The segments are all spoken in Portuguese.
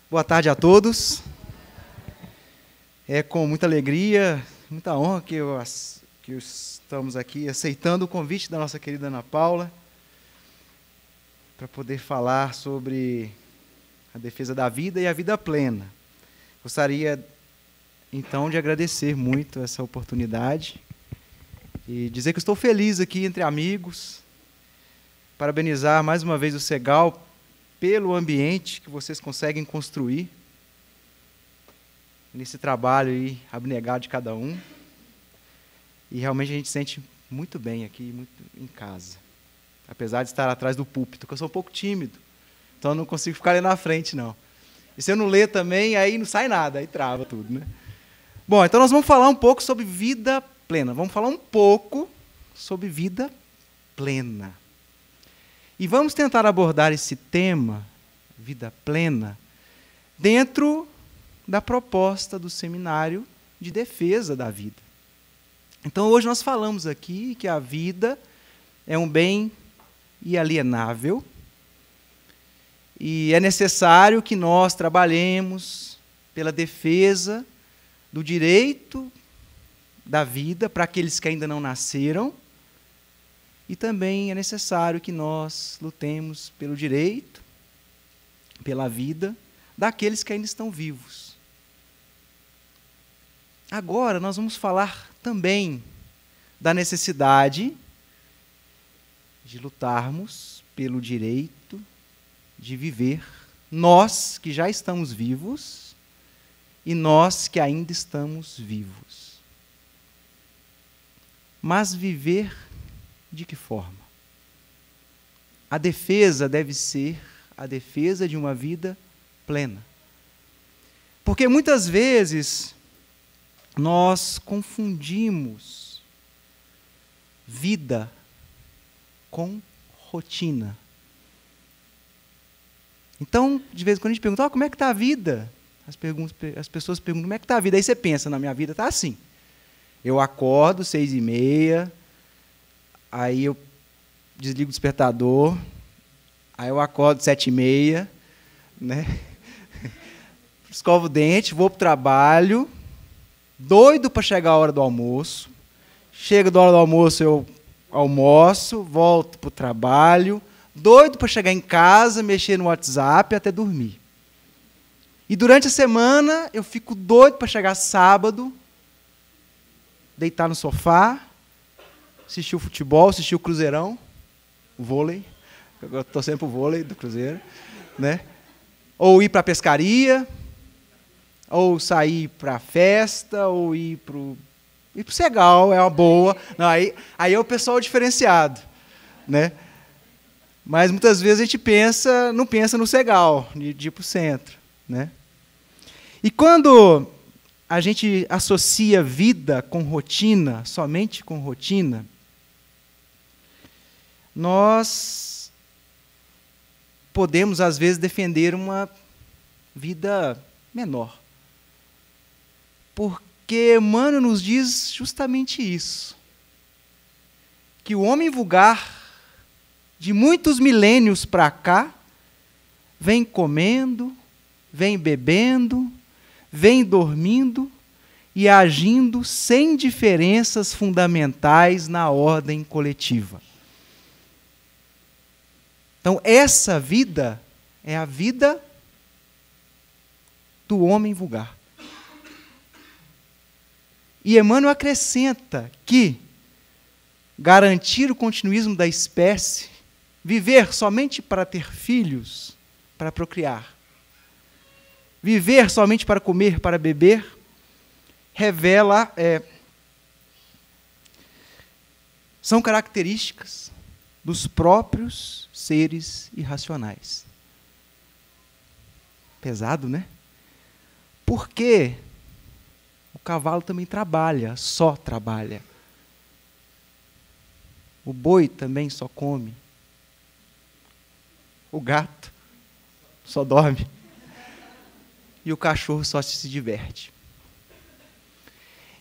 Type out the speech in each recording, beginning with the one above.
Boa tarde a todos. É com muita alegria, muita honra que estamos aqui aceitando o convite da nossa querida Ana Paula para poder falar sobre a defesa da vida e a vida plena. Gostaria, então, de agradecer muito essa oportunidade e dizer que estou feliz aqui entre amigos, parabenizar mais uma vez o Segal pelo ambiente que vocês conseguem construir nesse trabalho aí, abnegado de cada um. E realmente a gente se sente muito bem aqui, muito em casa. Apesar de estar atrás do púlpito, porque eu sou um pouco tímido, então eu não consigo ficar ali na frente, não. E se eu não ler também, aí não sai nada, aí trava tudo, né? Bom, então nós vamos falar um pouco sobre vida plena. Vamos falar um pouco sobre vida plena. E vamos tentar abordar esse tema, vida plena, dentro da proposta do seminário de defesa da vida. Então, hoje nós falamos aqui que a vida é um bem inalienável e é necessário que nós trabalhemos pela defesa do direito da vida para aqueles que ainda não nasceram. E também é necessário que nós lutemos pelo direito, pela vida daqueles que ainda estão vivos. Agora nós vamos falar também da necessidade de lutarmos pelo direito de viver, nós que já estamos vivos e nós que ainda estamos vivos. Mas viver de que forma? A defesa deve ser a defesa de uma vida plena. Porque muitas vezes nós confundimos vida com rotina. Então, de vez em quando a gente pergunta, como é que está a vida? As pessoas perguntam, como é que está a vida? Aí você pensa, na minha vida está assim. Eu acordo 6h30, aí eu desligo o despertador, aí eu acordo 7h30, né? Escovo o dente, vou para o trabalho, doido para chegar a hora do almoço. Chega da hora do almoço, eu almoço, volto para o trabalho, doido para chegar em casa, mexer no WhatsApp até dormir. E durante a semana, eu fico doido para chegar sábado, deitar no sofá, assistir o futebol, assistir o Cruzeirão, o vôlei, eu estou sempre o vôlei do Cruzeiro, né? Ou ir para a pescaria, ou sair para a festa, ou ir para o Segal, é uma boa. Não, aí é o pessoal diferenciado, né? Mas muitas vezes a gente não pensa no Segal, de ir para o centro, né? E quando a gente associa vida com rotina, somente com rotina, nós podemos, às vezes, defender uma vida menor. Porque Emmanuel nos diz justamente isso, que o homem vulgar, de muitos milênios para cá, vem comendo, vem bebendo, vem dormindo e agindo sem diferenças fundamentais na ordem coletiva. Então, essa vida é a vida do homem vulgar. E Emmanuel acrescenta que garantir o continuismo da espécie, viver somente para ter filhos, para procriar, viver somente para comer, para beber, revela, são características dos próprios seres irracionais. Pesado, né? Porque o cavalo também trabalha, só trabalha. O boi também só come. O gato só dorme. E o cachorro só se diverte.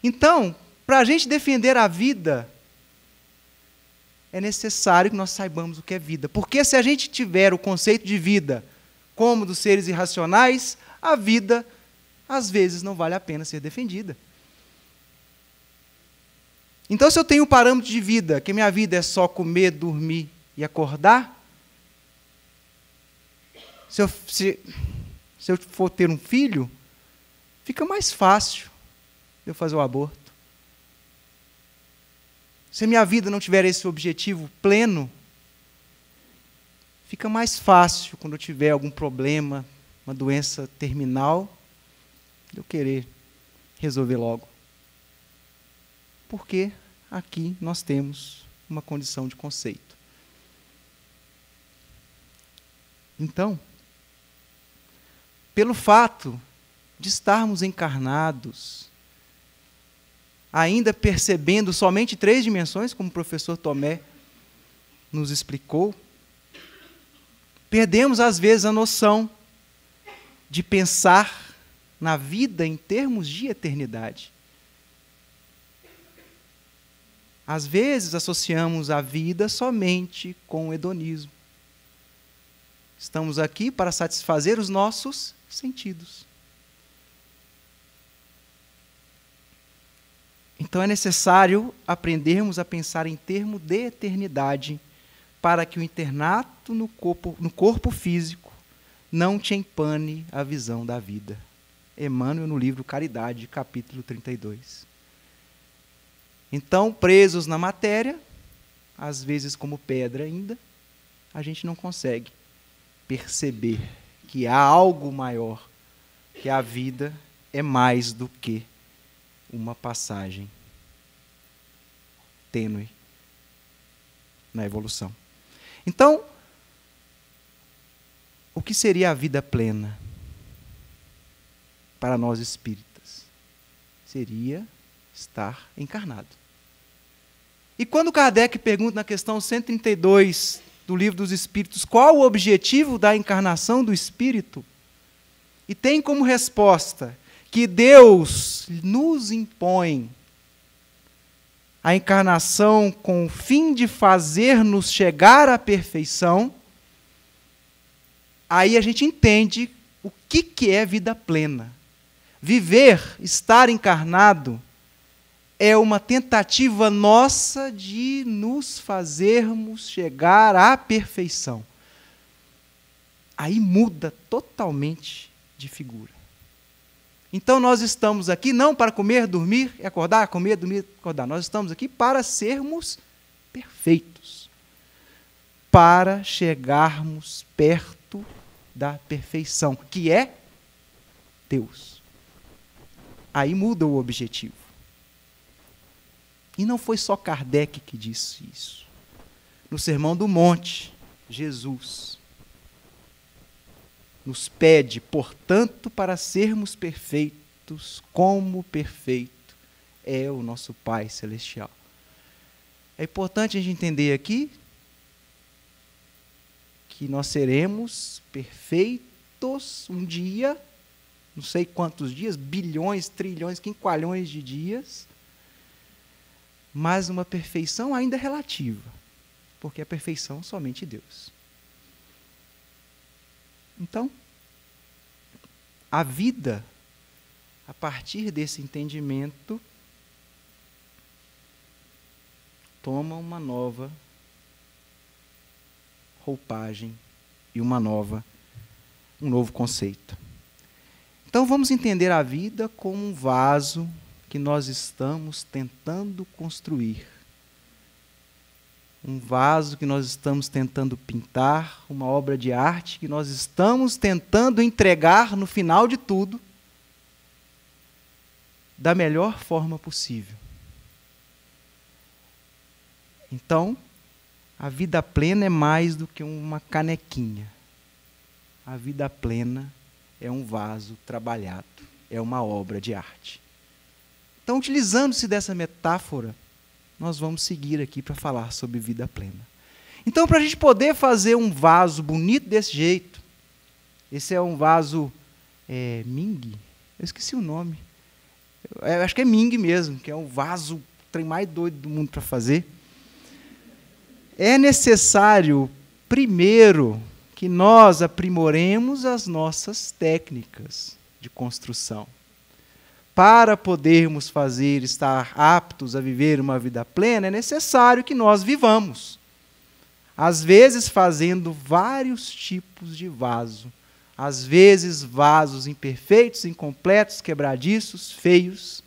Então, para a gente defender a vida, é necessário que nós saibamos o que é vida. Porque se a gente tiver o conceito de vida como dos seres irracionais, a vida, às vezes, não vale a pena ser defendida. Então, se eu tenho um parâmetro de vida, que minha vida é só comer, dormir e acordar, se eu for ter um filho, fica mais fácil eu fazer o aborto. Se a minha vida não tiver esse objetivo pleno, fica mais fácil quando eu tiver algum problema, uma doença terminal, eu querer resolver logo. Porque aqui nós temos uma condição de conceito. Então, pelo fato de estarmos encarnados, ainda percebendo somente 3 dimensões, como o professor Tomé nos explicou, perdemos às vezes a noção de pensar na vida em termos de eternidade. Às vezes associamos a vida somente com o hedonismo. Estamos aqui para satisfazer os nossos sentidos. Então é necessário aprendermos a pensar em termos de eternidade para que o internato no corpo físico não te empane a visão da vida. Emmanuel, no livro Caridade, capítulo 32. Então, presos na matéria, às vezes como pedra ainda, a gente não consegue perceber que há algo maior, que a vida é mais do que uma passagem tênue na evolução. Então, o que seria a vida plena para nós espíritas? Seria estar encarnado. E quando Kardec pergunta na questão 132 do Livro dos Espíritos qual o objetivo da encarnação do espírito, e tem como resposta que Deus nos impõe a encarnação com o fim de fazer-nos chegar à perfeição, aí a gente entende o que é vida plena. Viver, estar encarnado, é uma tentativa nossa de nos fazermos chegar à perfeição. Aí muda totalmente de figura. Então nós estamos aqui não para comer, dormir e acordar, comer, dormir e acordar. Nós estamos aqui para sermos perfeitos. Para chegarmos perto da perfeição, que é Deus. Aí muda o objetivo. E não foi só Kardec que disse isso. No Sermão do Monte, Jesus nos pede, portanto, para sermos perfeitos, como perfeito é o nosso Pai Celestial. É importante a gente entender aqui que nós seremos perfeitos um dia, não sei quantos dias, bilhões, trilhões, quinqualhões de dias, mas uma perfeição ainda relativa, porque a perfeição somente Deus. Então, a vida, a partir desse entendimento, toma uma nova roupagem e um novo conceito. Então, vamos entender a vida como um vaso que nós estamos tentando construir. Um vaso que nós estamos tentando pintar, uma obra de arte que nós estamos tentando entregar no final de tudo da melhor forma possível. Então, a vida plena é mais do que uma canequinha. A vida plena é um vaso trabalhado, é uma obra de arte. Então, utilizando-se dessa metáfora, nós vamos seguir aqui para falar sobre vida plena. Então, para a gente poder fazer um vaso bonito desse jeito, esse é um vaso Ming, eu esqueci o nome, acho que é Ming mesmo, que é um vaso, o trem mais doido do mundo para fazer. É necessário, primeiro, que nós aprimoremos as nossas técnicas de construção. Para podermos estar aptos a viver uma vida plena, é necessário que nós vivamos. Às vezes fazendo vários tipos de vaso. Às vezes vasos imperfeitos, incompletos, quebradiços, feios,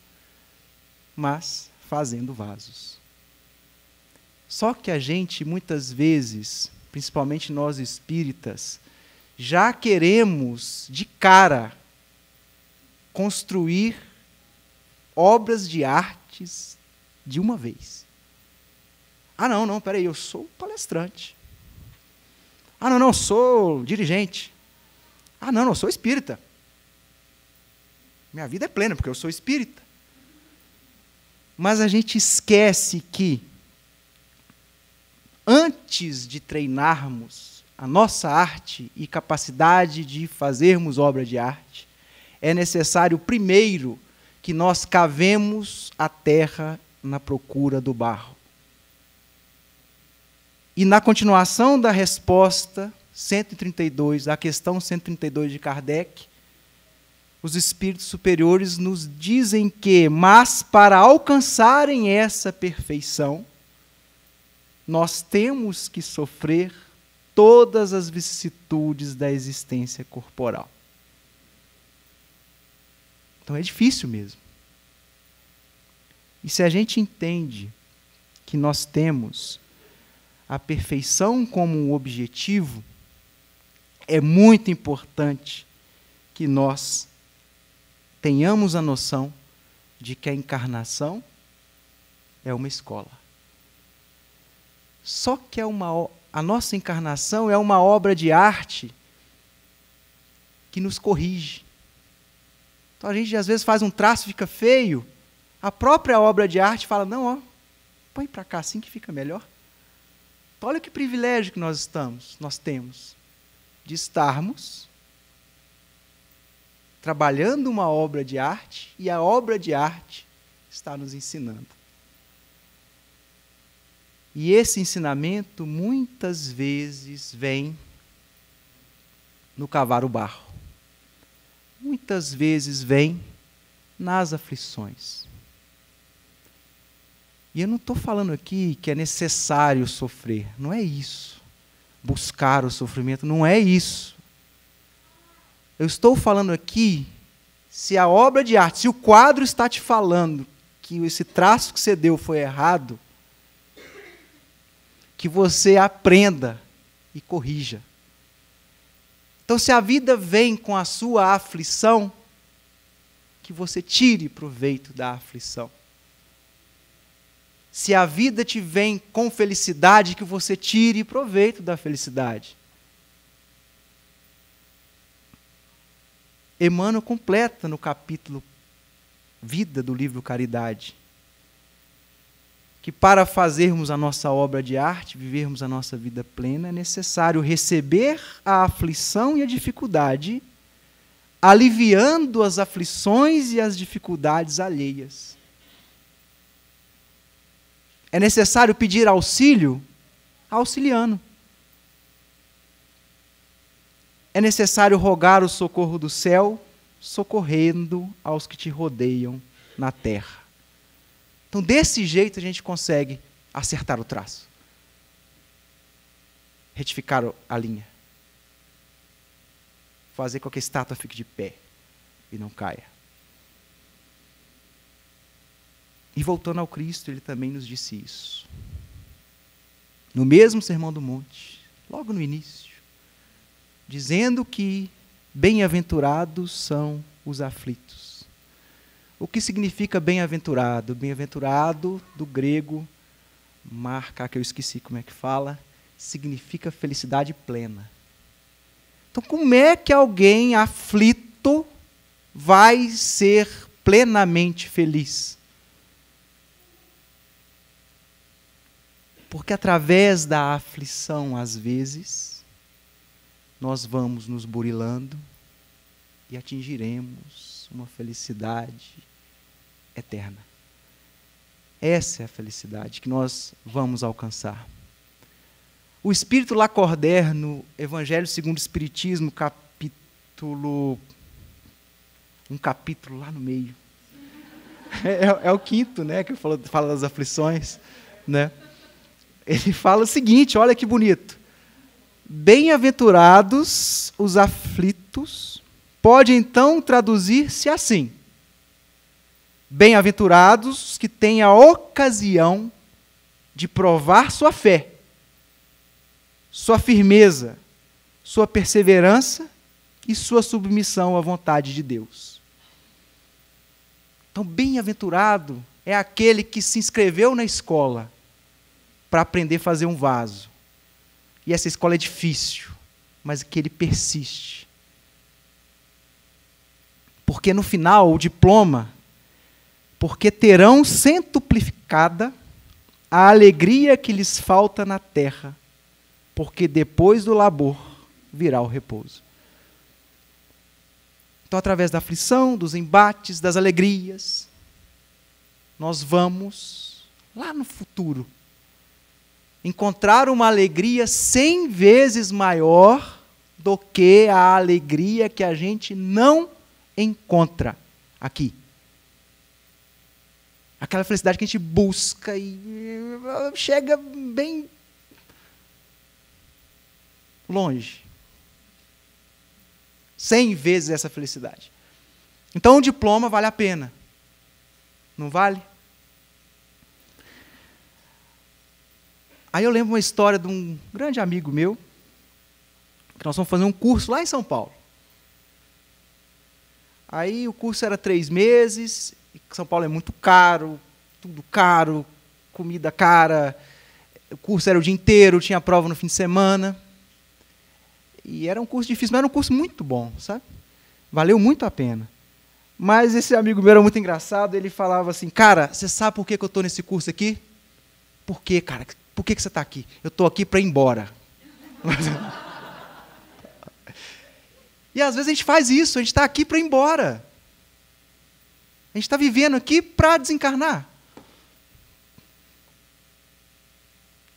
mas fazendo vasos. Só que a gente, muitas vezes, principalmente nós espíritas, já queremos, de cara, construir obras de artes de uma vez. Ah, não, peraí, eu sou palestrante. Ah, não, eu sou dirigente. Ah, não, eu sou espírita. Minha vida é plena, porque eu sou espírita. Mas a gente esquece que, antes de treinarmos a nossa arte e capacidade de fazermos obra de arte, é necessário, primeiro, que nós cavemos a terra na procura do barro. E na continuação da resposta 132, a questão 132 de Kardec, os espíritos superiores nos dizem que, mas para alcançarem essa perfeição, nós temos que sofrer todas as vicissitudes da existência corporal. Então é difícil mesmo. E se a gente entende que nós temos a perfeição como um objetivo, é muito importante que nós tenhamos a noção de que a encarnação é uma escola. Só que a nossa encarnação é uma obra de arte que nos corrige. Então a gente às vezes faz um traço, fica feio, a própria obra de arte fala, não, põe para cá assim que fica melhor. Então, olha que privilégio que nós temos, de estarmos trabalhando uma obra de arte e a obra de arte está nos ensinando. E esse ensinamento muitas vezes vem no cavar o barro. Muitas vezes vem nas aflições. E eu não estou falando aqui que é necessário sofrer, não é isso. Buscar o sofrimento, não é isso. Eu estou falando aqui, se a obra de arte, se o quadro está te falando que esse traço que você deu foi errado, que você aprenda e corrija. Então, se a vida vem com a sua aflição, que você tire proveito da aflição. Se a vida te vem com felicidade, que você tire proveito da felicidade. Emmanuel completa no capítulo Vida do livro Caridade, que para fazermos a nossa obra de arte, vivermos a nossa vida plena, é necessário receber a aflição e a dificuldade, aliviando as aflições e as dificuldades alheias. É necessário pedir auxílio, auxiliando. É necessário rogar o socorro do céu, socorrendo aos que te rodeiam na terra. Então, desse jeito, a gente consegue acertar o traço. Retificar a linha. Fazer com que a estátua fique de pé e não caia. E voltando ao Cristo, ele também nos disse isso. No mesmo Sermão do Monte, logo no início, dizendo que bem-aventurados são os aflitos. O que significa bem-aventurado? Bem-aventurado, do grego, marca, que eu esqueci como é que fala, significa felicidade plena. Então, como é que alguém aflito vai ser plenamente feliz? Porque através da aflição, às vezes, nós vamos nos burilando e atingiremos uma felicidade eterna. Essa é a felicidade que nós vamos alcançar. O Espírito Lacordaire, no Evangelho segundo o Espiritismo, um capítulo lá no meio. É o quinto, né, que fala das aflições, né? Ele fala o seguinte, olha que bonito. Bem-aventurados os aflitos, pode então traduzir-se assim. Bem-aventurados os que têm a ocasião de provar sua fé, sua firmeza, sua perseverança e sua submissão à vontade de Deus. Então, bem-aventurado é aquele que se inscreveu na escola para aprender a fazer um vaso. E essa escola é difícil, mas que ele persiste. Porque no final, o diploma, porque terão centuplicada a alegria que lhes falta na terra, porque depois do labor virá o repouso. Então, através da aflição, dos embates, das alegrias, nós vamos, lá no futuro, encontrar uma alegria 100 vezes maior do que a alegria que a gente não encontra aqui. Aquela felicidade que a gente busca e chega bem longe. 100 vezes essa felicidade. Então, o diploma vale a pena. Não vale? Aí eu lembro uma história de um grande amigo meu, que nós fomos fazer um curso lá em São Paulo. Aí o curso era 3 meses, e São Paulo é muito caro, tudo caro, comida cara, o curso era o dia inteiro, tinha prova no fim de semana. E era um curso difícil, mas era um curso muito bom, sabe? Valeu muito a pena. Mas esse amigo meu era muito engraçado, ele falava assim, cara, você sabe por que eu estou nesse curso aqui? Por quê, cara? Por que você está aqui? Eu estou aqui para ir embora. E às vezes a gente faz isso, a gente está aqui para ir embora. A gente está vivendo aqui para desencarnar.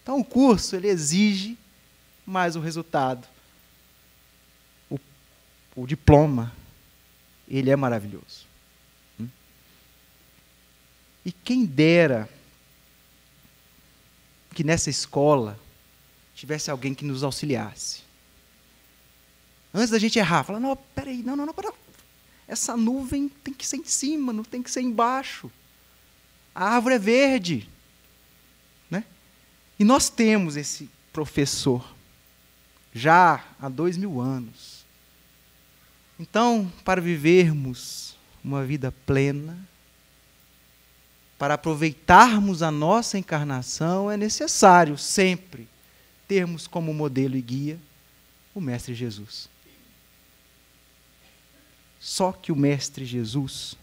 Então o curso, ele exige mais o resultado. O diploma, ele é maravilhoso. E quem dera que nessa escola tivesse alguém que nos auxiliasse. Antes da gente errar, falar, não, peraí, não, pera. Essa nuvem tem que ser em cima, não tem que ser embaixo. A árvore é verde. Né? E nós temos esse professor, já há 2000 anos. Então, para vivermos uma vida plena, para aproveitarmos a nossa encarnação, é necessário sempre termos como modelo e guia o Mestre Jesus. Só que o Mestre Jesus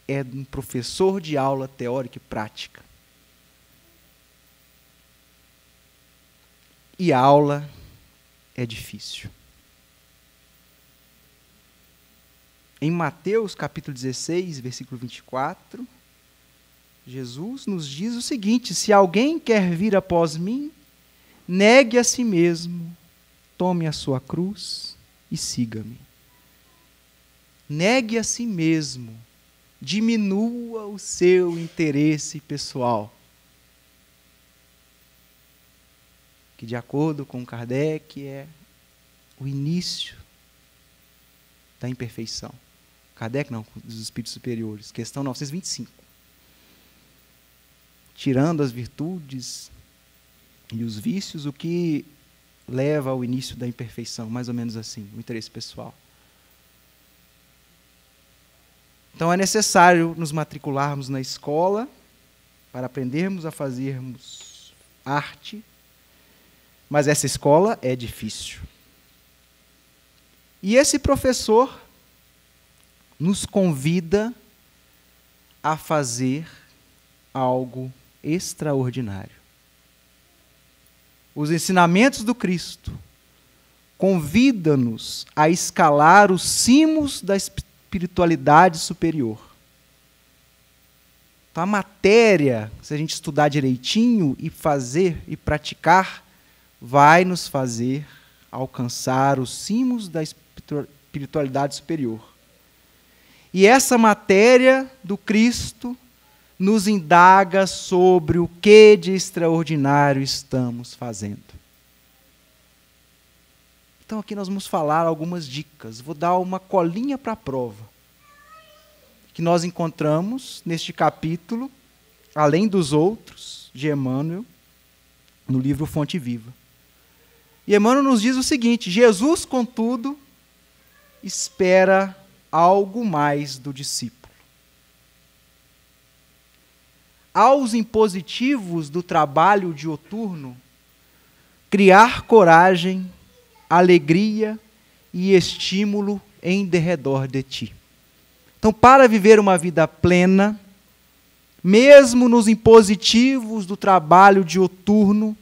é um professor de aula teórica e prática. E a aula é difícil. Em Mateus capítulo 16, versículo 24, Jesus nos diz o seguinte, se alguém quer vir após mim, negue a si mesmo, tome a sua cruz e siga-me. Negue a si mesmo, diminua o seu interesse pessoal. Que, de acordo com Kardec, é o início da imperfeição. Kardec não, dos espíritos superiores, questão 925. Tirando as virtudes e os vícios, o que leva ao início da imperfeição, mais ou menos assim, o interesse pessoal. Então é necessário nos matricularmos na escola para aprendermos a fazermos arte, mas essa escola é difícil. E esse professor nos convida a fazer algo extraordinário. Os ensinamentos do Cristo convidam-nos a escalar os cimos da espiritualidade superior. Então, a matéria, se a gente estudar direitinho e fazer e praticar vai nos fazer alcançar os cimos da espiritualidade superior. E essa matéria do Cristo nos indaga sobre o que de extraordinário estamos fazendo. Então aqui nós vamos falar algumas dicas. Vou dar uma colinha para a prova. Que nós encontramos neste capítulo, além dos outros, de Emmanuel, no livro Fonte Viva. E Emmanuel nos diz o seguinte: Jesus, contudo, espera algo mais do discípulo. Aos impositivos do trabalho dioturno, criar coragem, alegria e estímulo em derredor de ti. Então, para viver uma vida plena, mesmo nos impositivos do trabalho dioturno,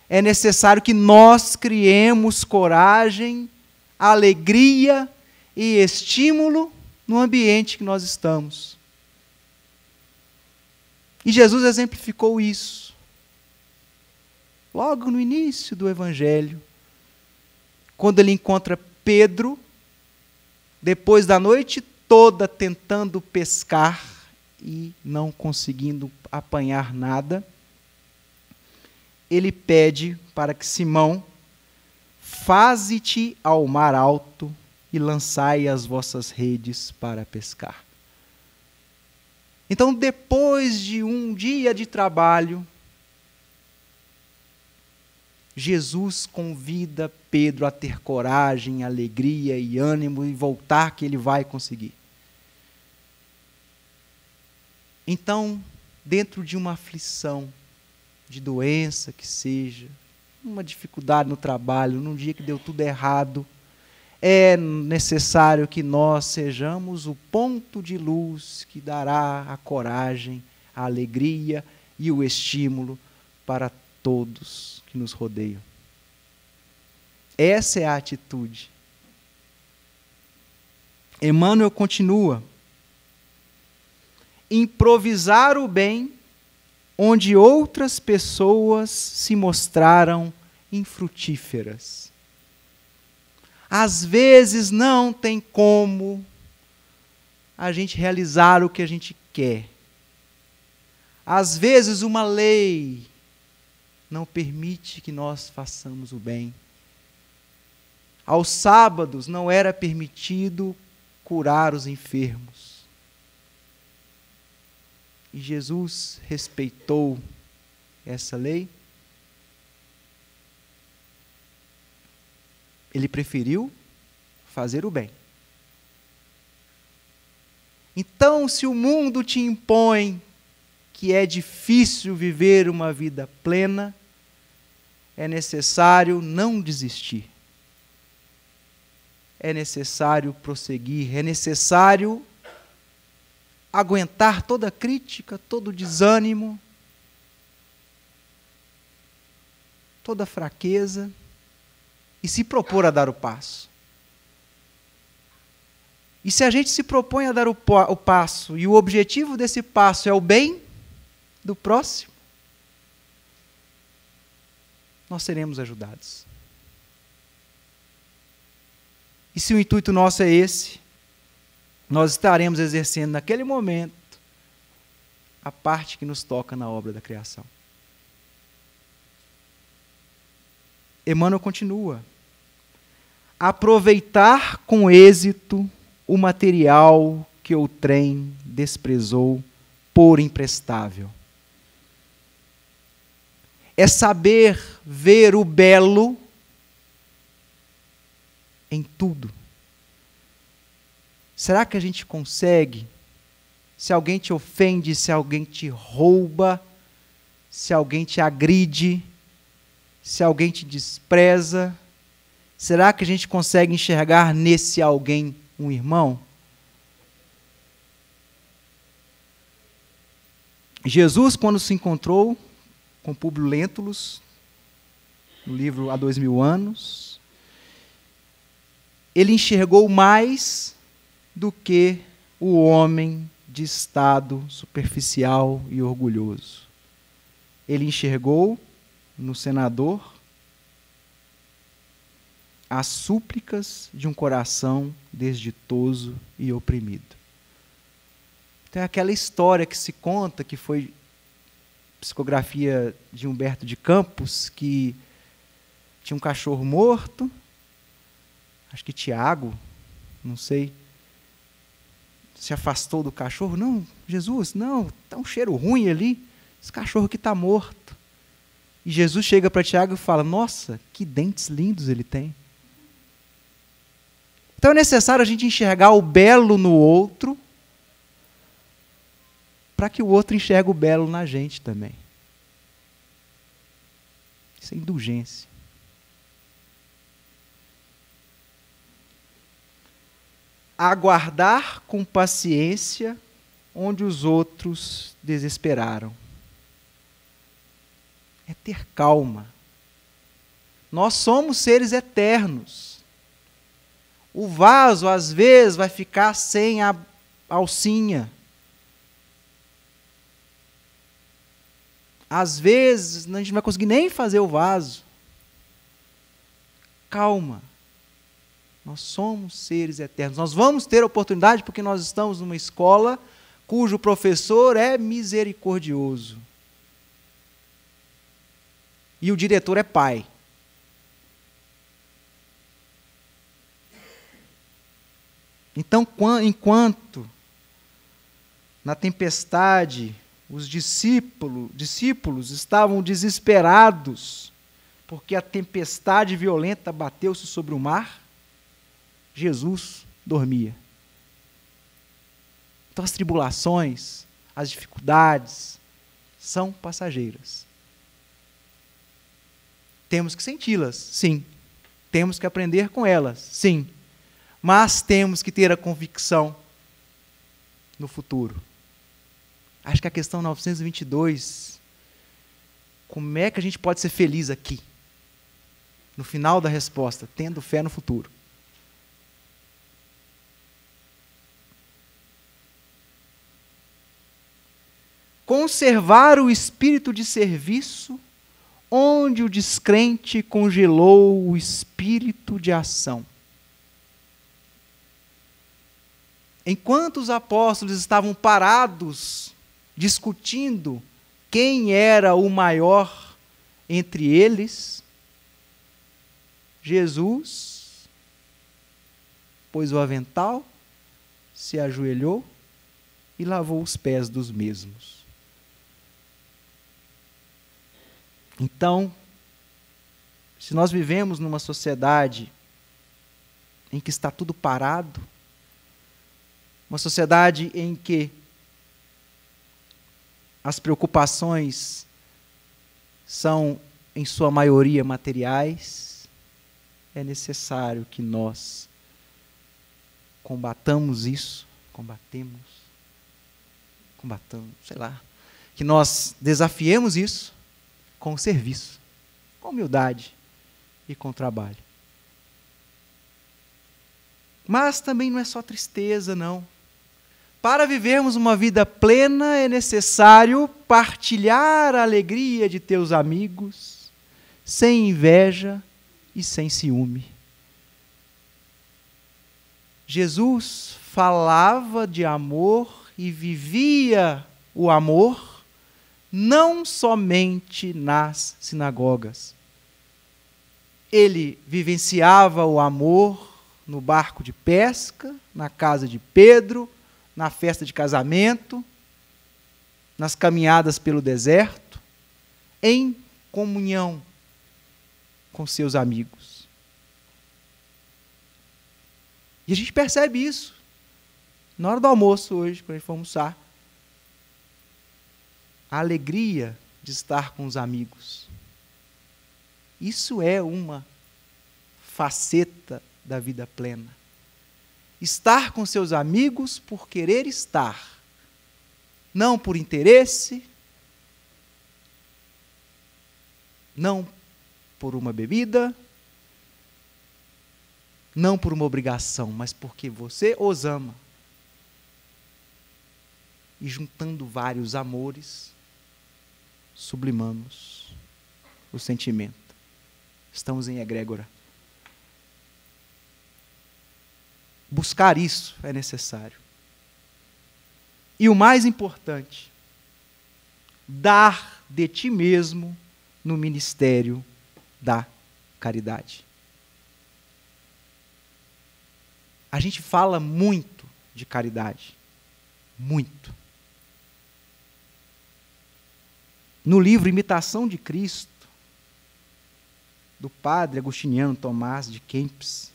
é necessário que nós criemos coragem, alegria e estímulo no ambiente que nós estamos. E Jesus exemplificou isso logo no início do Evangelho, quando ele encontra Pedro, depois da noite toda tentando pescar e não conseguindo apanhar nada, ele pede para que Simão faze-te ao mar alto e lançai as vossas redes para pescar. Então, depois de um dia de trabalho, Jesus convida Pedro a ter coragem, alegria e ânimo e voltar, que ele vai conseguir. Então, dentro de uma aflição, de doença que seja, uma dificuldade no trabalho, num dia que deu tudo errado, é necessário que nós sejamos o ponto de luz que dará a coragem, a alegria e o estímulo para todos que nos rodeiam. Essa é a atitude. Emmanuel continua: improvisar o bem onde outras pessoas se mostraram infrutíferas. Às vezes não tem como a gente realizar o que a gente quer. Às vezes uma lei não permite que nós façamos o bem. Aos sábados não era permitido curar os enfermos. E Jesus respeitou essa lei. Ele preferiu fazer o bem. Então, se o mundo te impõe que é difícil viver uma vida plena, é necessário não desistir. É necessário prosseguir, é necessário aguentar toda crítica, todo desânimo, toda fraqueza e se propor a dar o passo. E se a gente se propõe a dar o passo e o objetivo desse passo é o bem do próximo, nós seremos ajudados. E se o intuito nosso é esse, nós estaremos exercendo naquele momento a parte que nos toca na obra da criação. Emmanuel continua: aproveitar com êxito o material que outrem desprezou por imprestável. É saber ver o belo em tudo. Será que a gente consegue? Se alguém te ofende, se alguém te rouba, se alguém te agride, se alguém te despreza, será que a gente consegue enxergar nesse alguém um irmão? Jesus, quando se encontrou com Públio Lentulus, no livro Há 2000 anos, ele enxergou mais do que o homem de estado superficial e orgulhoso. Ele enxergou no senador as súplicas de um coração desditoso e oprimido. Tem aquela história que se conta, que foi psicografia de Humberto de Campos, que tinha um cachorro morto, acho que Tiago, não sei, se afastou do cachorro. Não, Jesus, não, está um cheiro ruim ali, esse cachorro aqui está morto. E Jesus chega para Tiago e fala, nossa, que dentes lindos ele tem. Então é necessário a gente enxergar o belo no outro, para que o outro enxergue o belo na gente também. Isso é indulgência. Aguardar com paciência onde os outros desesperaram. É ter calma. Nós somos seres eternos. O vaso, às vezes, vai ficar sem a alcinha. Às vezes, a gente não vai conseguir nem fazer o vaso. Calma. Nós somos seres eternos. Nós vamos ter oportunidade porque nós estamos numa escola cujo professor é misericordioso. E o diretor é pai. Então, enquanto na tempestade os discípulos estavam desesperados porque a tempestade violenta bateu-se sobre o mar, Jesus dormia. Então as tribulações, as dificuldades são passageiras. Temos que senti-las, sim. Temos que aprender com elas, sim. Mas temos que ter a convicção no futuro. Acho que a questão 922, como é que a gente pode ser feliz aqui? No final da resposta, tendo fé no futuro. Conservar o espírito de serviço, onde o descrente congelou o espírito de ação. Enquanto os apóstolos estavam parados, discutindo quem era o maior entre eles, Jesus pôs o avental, se ajoelhou e lavou os pés dos mesmos. Então, se nós vivemos numa sociedade em que está tudo parado, uma sociedade em que as preocupações são, em sua maioria, materiais, é necessário que nós combatamos isso, que nós desafiemos isso com serviço, com humildade e com trabalho. Mas também não é só tristeza, não. Para vivermos uma vida plena é necessário partilhar a alegria de teus amigos, sem inveja e sem ciúme. Jesus falava de amor e vivia o amor não somente nas sinagogas. Ele vivenciava o amor no barco de pesca, na casa de Pedro, na festa de casamento, nas caminhadas pelo deserto, em comunhão com seus amigos. E a gente percebe isso na hora do almoço hoje, quando a gente for almoçar. A alegria de estar com os amigos. Isso é uma faceta da vida plena. Estar com seus amigos por querer estar, não por interesse, não por uma bebida, não por uma obrigação, mas porque você os ama. E juntando vários amores, sublimamos o sentimento. Estamos em egrégora. Buscar isso é necessário. E o mais importante, dar de ti mesmo no ministério da caridade. A gente fala muito de caridade. Muito. No livro Imitação de Cristo, do padre agostiniano Tomás de Kempis,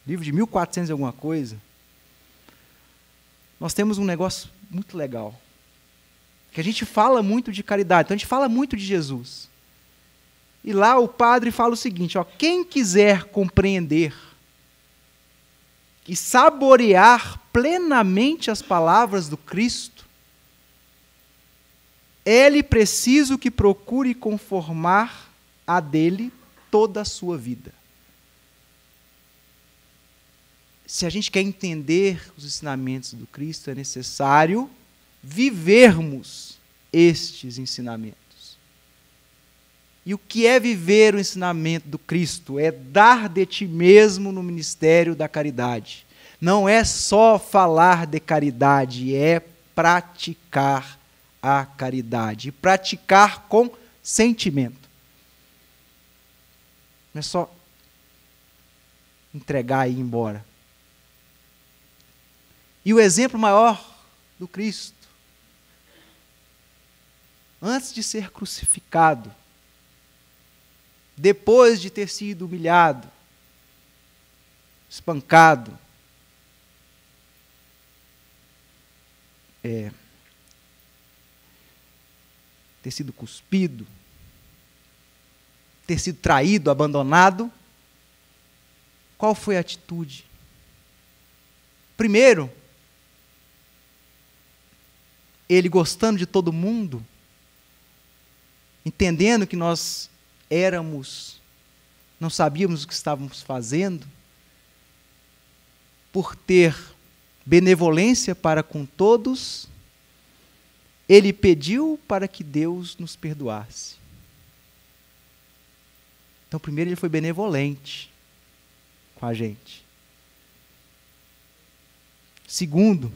livro de 1400 e alguma coisa, nós temos um negócio muito legal. Que a gente fala muito de caridade, então a gente fala muito de Jesus. E lá o padre fala o seguinte, ó, quem quiser compreender e saborear plenamente as palavras do Cristo, é-lhe preciso que procure conformar a dele toda a sua vida. Se a gente quer entender os ensinamentos do Cristo, é necessário vivermos estes ensinamentos. E o que é viver o ensinamento do Cristo? É dar de ti mesmo no ministério da caridade. Não é só falar de caridade, é praticar a caridade. E praticar com sentimento. Não é só entregar e ir embora. E o exemplo maior do Cristo, antes de ser crucificado, depois de ter sido humilhado, espancado, ter sido cuspido, ter sido traído, abandonado, qual foi a atitude? Primeiro, ele gostando de todo mundo, entendendo que nós não sabíamos o que estávamos fazendo, por ter benevolência para com todos, ele pediu para que Deus nos perdoasse. Então, primeiro, ele foi benevolente com a gente. Segundo,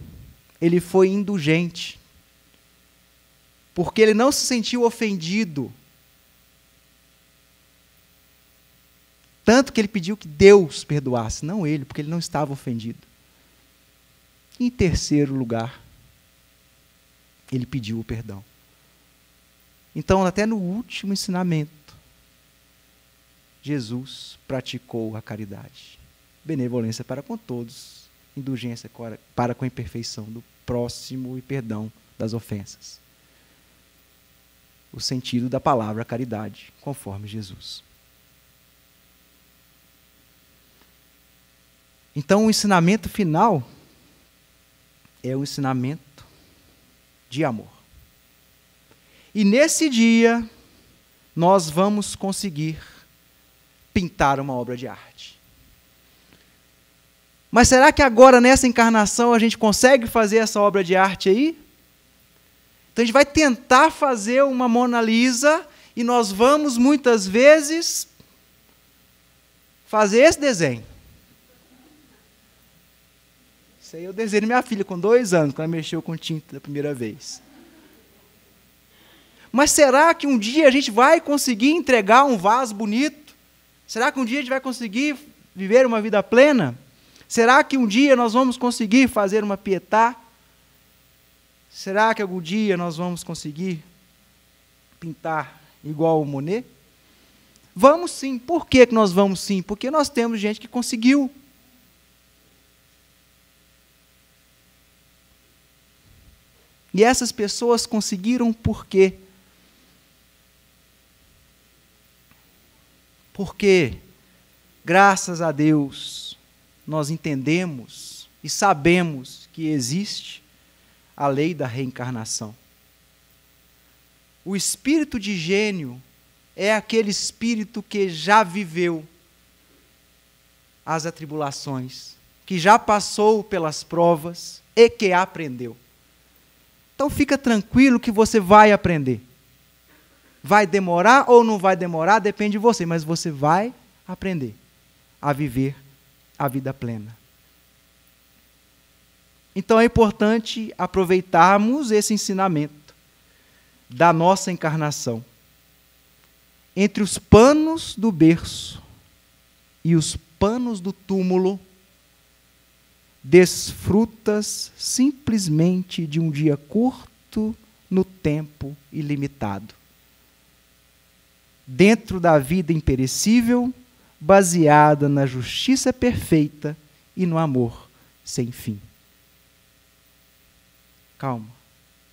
ele foi indulgente, porque ele não se sentiu ofendido, tanto que ele pediu que Deus perdoasse, não ele, porque ele não estava ofendido. Em terceiro lugar, ele pediu o perdão. Então, até no último ensinamento, Jesus praticou a caridade. Benevolência para com todos, indulgência para com a imperfeição do próximo e perdão das ofensas. O sentido da palavra caridade, conforme Jesus. Então, o ensinamento final é o ensinamento de amor. E nesse dia, nós vamos conseguir pintar uma obra de arte. Mas será que agora, nessa encarnação, a gente consegue fazer essa obra de arte aí? Então a gente vai tentar fazer uma Mona Lisa e nós vamos, muitas vezes, fazer esse desenho. Isso aí eu desenhei minha filha com 2 anos, quando ela mexeu com tinta da primeira vez. Mas será que um dia a gente vai conseguir entregar um vaso bonito? Será que um dia a gente vai conseguir viver uma vida plena? Será que um dia nós vamos conseguir fazer uma pietá? Será que algum dia nós vamos conseguir pintar igual o Monet? Vamos sim. Por que nós vamos sim? Porque nós temos gente que conseguiu. E essas pessoas conseguiram por quê? Porque, graças a Deus, nós entendemos e sabemos que existe a lei da reencarnação. O espírito de gênio é aquele espírito que já viveu as atribulações, que já passou pelas provas e que aprendeu. Então fica tranquilo que você vai aprender. Vai demorar ou não vai demorar, depende de você, mas você vai aprender a viver a vida plena. Então é importante aproveitarmos esse ensinamento da nossa encarnação. Entre os panos do berço e os panos do túmulo, desfrutas simplesmente de um dia curto no tempo ilimitado. Dentro da vida imperecível, baseada na justiça perfeita e no amor sem fim. Calma,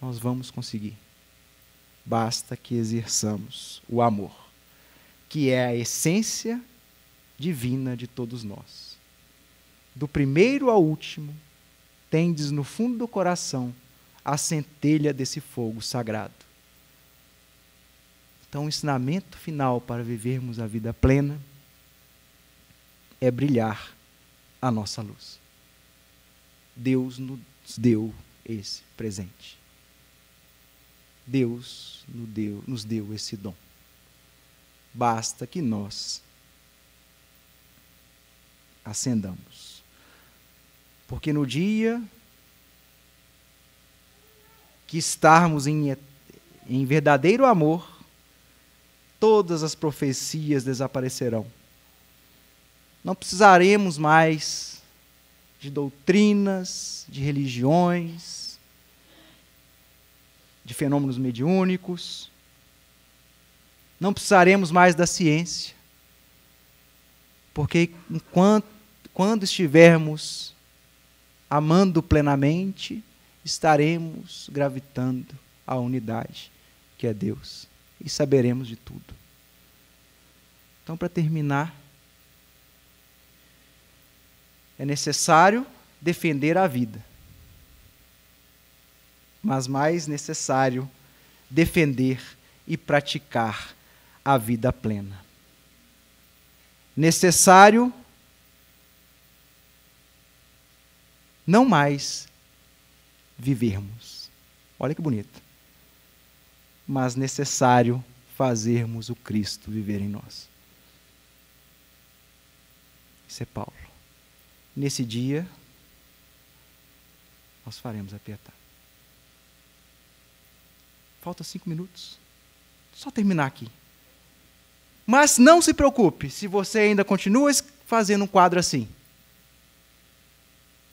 nós vamos conseguir. Basta que exerçamos o amor, que é a essência divina de todos nós. Do primeiro ao último, tendes no fundo do coração a centelha desse fogo sagrado. Então, o ensinamento final para vivermos a vida plena é brilhar a nossa luz. Deus nos deu esse presente. Deus nos deu esse dom. Basta que nós acendamos. Porque no dia que estarmos em verdadeiro amor, todas as profecias desaparecerão. Não precisaremos mais de doutrinas, de religiões, de fenômenos mediúnicos. Não precisaremos mais da ciência. Porque quando estivermos amando plenamente, estaremos gravitando à unidade, que é Deus, e saberemos de tudo. Então, para terminar, é necessário defender a vida, mas mais necessário defender e praticar a vida plena. Necessário não mais vivermos. Olha que bonito. Mas necessário fazermos o Cristo viver em nós. Isso é Paulo. Nesse dia, nós faremos a piedade. Falta 5 minutos. Só terminar aqui. Mas não se preocupe se você ainda continua fazendo um quadro assim.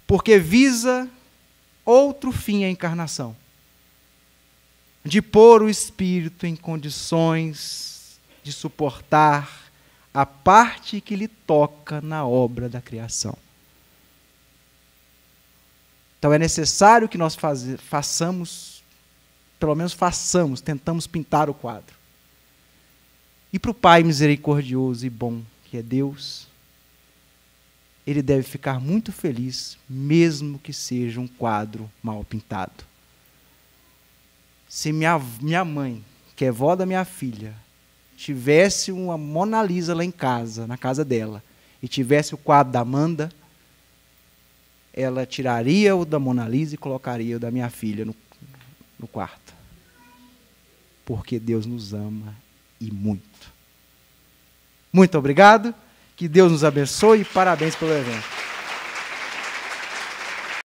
Porque visa outro fim à encarnação. De pôr o espírito em condições de suportar a parte que lhe toca na obra da criação. Então é necessário que nós façamos, tentamos pintar o quadro. E para o Pai misericordioso e bom, que é Deus, Ele deve ficar muito feliz, mesmo que seja um quadro mal pintado. Se minha mãe, que é vó da minha filha, tivesse uma Mona Lisa lá em casa, na casa dela, e tivesse o quadro da Amanda, ela tiraria o da Mona Lisa e colocaria o da minha filha no quarto. Porque Deus nos ama e muito. Muito obrigado, que Deus nos abençoe e parabéns pelo evento.